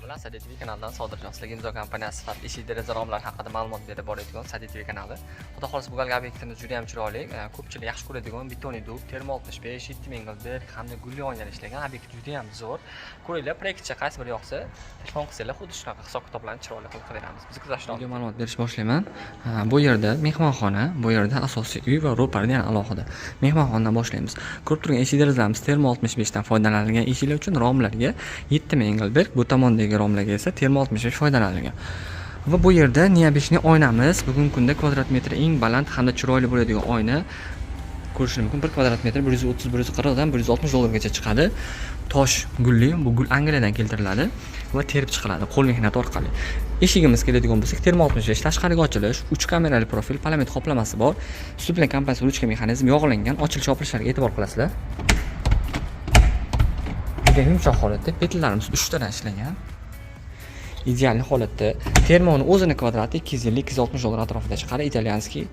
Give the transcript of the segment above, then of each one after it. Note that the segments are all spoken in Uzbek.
bilan Sadi TV kanalidan Sodirjon sizlarga Imzo kompaniyasi sifatli eshik deraza romlari haqida ma'lumot berib boradigan Sadi TV kanali. Xudo xolisa bu galgi obyektimiz juda ham chiroyli, ko'pchilik yaxshi ko'radigan betonli dub, termo 65, 7000 gilberg hamda gulli oynalar ishlangan obyekt juda ham zo'r. Ko'ringlar, proyektcha qaysi biri yoqsa, telefon qilsanglar xuddi shunaqa hisob-kitoblarni chiroyli qilib beramiz. Biz kuzatishdan oldin ma'lumot berish boshlayman. Bu yerda mehmonxona, bu yerda asosiy uy va ro'parni yana alohida. Mehmonxonadan boshlaymiz. Ko'rib turgan eshik derazalarimiz termo 65 dan foydalanilgan eshiklar uchun romlarga 7000 gilberg, bu tomondagi romlarga esa termo 65 foydalanilgan. Va bu yerda Nia 5 ning oynamiz bugungi kunda kvadrat metri eng baland hamda chiroyli bo'ladigan oyna ko'rish mumkin. 1 kvadrat metr 130-140 dan 160 dollargacha chiqadi. Tosh gulli, bu gul Angliyadan keltiriladi va terib chiqiladi qo'l mehnati orqali. Eshigimiz keladigan bo'lsak, termo 65 tashqariga ochilish, 3 kamerali profil, palamet qoplamasi bor. Usti bilan kompensatsiya ruchka mexanizm yog'langan, ochilish-yopilishlariga e'tibor qilasizlar. Juda yumshoq holatda, petallarimiz 3 tadan ishlangan. Ideal holatda. Termoni o'zini kvadrati 250-260 dollar atrofida chiqadi, italyanskiy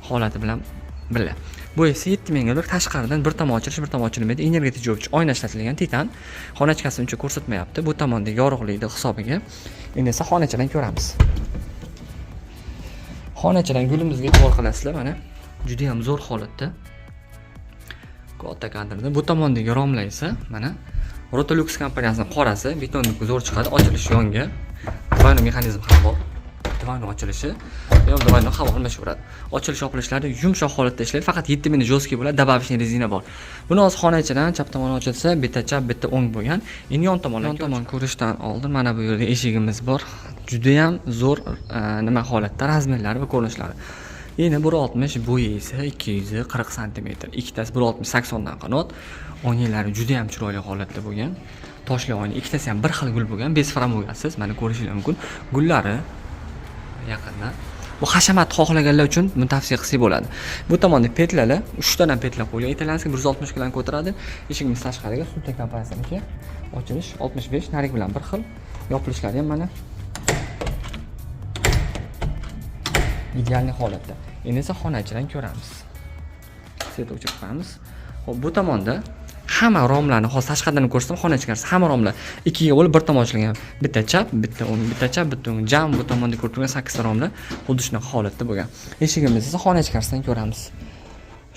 holati bilan birga. Bu esa 7000 gilberg, tashqaridan bir tomon ochilish, bir tomon ochilmaydi. Energetik jovchi oyna ishlatilgan titan. Xonachkasini uncha ko'rsatmayapti. Bu tomondagi yorug'likni hisobiga. Endi esa xonachadan ko'ramiz. Xonachadan gulimizga e'tibor qilasizlar, mana juda ham zo'r holatda. Katta kadrda. Bu tomondagi romlar esa mana Rotolux kompaniyasining qorasi, betonniki zo'r chiqadi, ochilish yonga. Divayno mexanizm ham bor. Divayno ochilishi, divayno havo almashaveradi. Ochilish-yopilishlari yumshoq holatda ishlaydi, faqat 7000 ni jo'ski bo'ladi, dabavishli rezina bor. Buni hozir xonachadan chap tomon ochilsa, bitta chap, bitta o'ng bo'lgan. Endi yon tomon ko'rishdan oldin mana bu yerda eshigimiz bor. Juda ham zo'r nima holatda, razmerlari va ko'rinishlari. Endi 160, bo'yi esa 240 sm. Ikkitasi 160-80 dan qanot. Oynalari juda ham chiroyli holatda bo'lgan. Toshli oyna, ikkitasi ham bir xil gul bo'lgan, bez framugasiz. Mana ko'rishingiz mumkin. Gullari yaqindan. Bu hashamat xohlaganlar uchun buni tavsiya qilsak bo'ladi. Bu tomonda petlalar, 3 tadan petlar qo'yilgan. Italyanskiy 160 bilan ko'taradi. Eshigimiz tashqariga Sulta kompaniyasiniki. Ochilish 65, narik bilan bir xil. Yopilishlari ham mana ideal holatda. Endi esa xonachadan ko'ramiz. Svet o'chirib qo'yamiz. Xo'p, bu tomonda hamma romlarni hozir tashqaridan ko'rsam, xona ichkarisi hamma romlar ikkiga bo'lib bir tomon ochilgan. Bitta chap, bitta o'ng, bitta chap, bitta o'ng. Jam bu tomonda ko'rib turgan 8 ta romlar xuddi shunaqa holatda bo'lgan. Eshigimiz esa xona ichkarisidan ko'ramiz.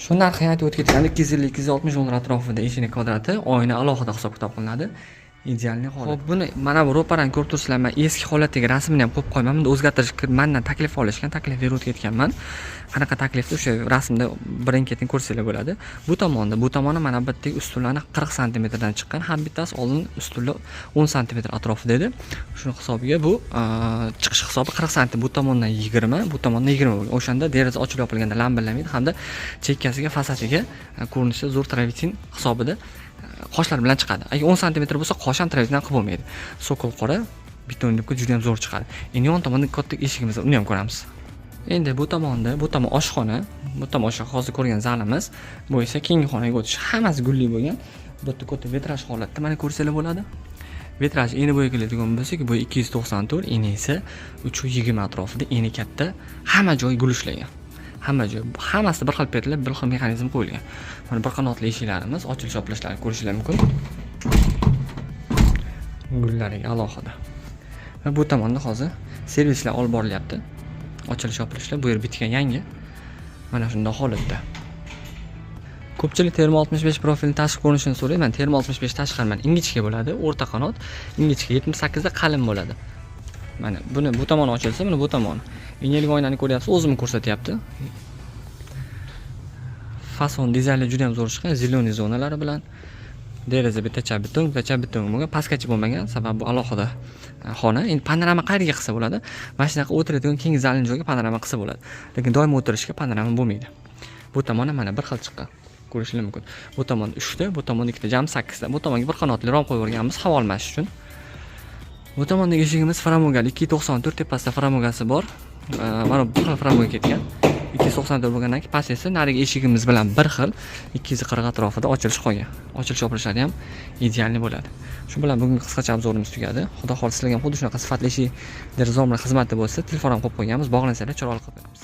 Shu narxni aytib o'tib ketganda 250-260 dollar atrofida eshikning kvadrati, oyna alohida hisob-kitob qilinadi. Ideal holat. Xo'p, buni mana bu ro'parani ko'rib turibsizlar, men eski holatdagi rasmini ham qo'yib qo'yman. Bunda o'zgartirish mendan taklif olishgan, taklif berib o'tganman. Qanaqa taklifni o'sha rasmda birin-ketin ko'rsanglar bo'ladi. Bu tomoni mana bitta ustunlarni 40 sm dan chiqqan, har bittasi oldin ustunlar 10 sm atrofida edi. Shuni hisobiga bu chiqish hisobi 40 sm, bu tomondan 20, bu tomondan 20 bo'lgan. O'shanda deraza ochilib yopilganda lamballamaydi hamda chekkasiga, fasadiga ko'rinishi zo'r travertin hisobida qoshlar bilan chiqadi. Agar 10 sm bo'lsa, qosh ham travertin qilib bo'lmaydi. Sokol qora betonniki juda ham zo'r chiqadi. Endi yon tomonda katta eshigimiz, uni ham ko'ramiz. Endi bu tomon oshxona, bu tomon hozir ko'rgan zalimiz, bu esa keyingi xonaga o'tish. Hammasi gulli bo'lgan. Bu yerda katta vitraj holatda mana ko'rsanglar bo'ladi. Vitraj eni bo'yi keladigan bo'lsa-ki, bu 294, eni esa 320 atrofida, eni katta, hamma joy gul ishlangan. Hamma joy, hammasi bir xil petlar, bir xil mexanizm qo'yilgan. Mana bir qanotli eshiklarimiz, ochilish-yopilishlarini ko'rishingiz mumkin. Gullariga alohida. Va bu tomonda hozir servislar olib borilyapti. Ochilish-yopilishlar bu yer bitgan yangi. Mana shunday holatda. Ko'pchilik termo 65 profilni tashqi ko'rinishini so'raydi. Men termo 65 tashqaridan ingichka bo'ladi, o'rta qanot, ingichka 78 da qalin bo'ladi. Mana buni bu tomon ochilsa, mana bu tomon. Inyelik oynani ko'ryapsiz, o'zimni ko'rsatyapti. Fason dizaynlar juda ham zo'r chiqqan, zeleniy zonalari bilan. Deraza bitta chap, bitta o'ng, bitta chap, bitta o'ng bo'lgan, pastgacha bo'lmagan, sababi bu alohida xona. Endi panorama qayerga qilsa bo'ladi? Mana shunaqa o'tiradigan keng zalning joyiga panorama qilsa bo'ladi. Lekin doim o'tirishga panorama bo'lmaydi. Bu tomon mana bir xil chiqqan. Ko'rishingiz mumkin. Bu tomon 3 ta, bu tomon 2 ta, jami 8 ta. Bu tomonga bir qanotli rom qo'yib o'rganmiz havo almashish uchun. Bu tomondagi eshigimiz framugali 294, tepasida framugasi bor. Mana bu xil framuga ketgan. 294 bo'lgandan keyin past esa narigi eshigimiz bilan bir xil 240 atrofida ochilish qolgan. Ochilish-yopilishlari ham ideal bo'ladi. Shu bilan bugungi qisqacha obzorimiz tugadi. Xudo xolisa sizlarga ham xuddi shunaqa sifatli eshik deraza xizmati bo'lsa, telefon ham qo'yib qo'yganmiz. Bog'lansanglar chiroyli qilib beramiz.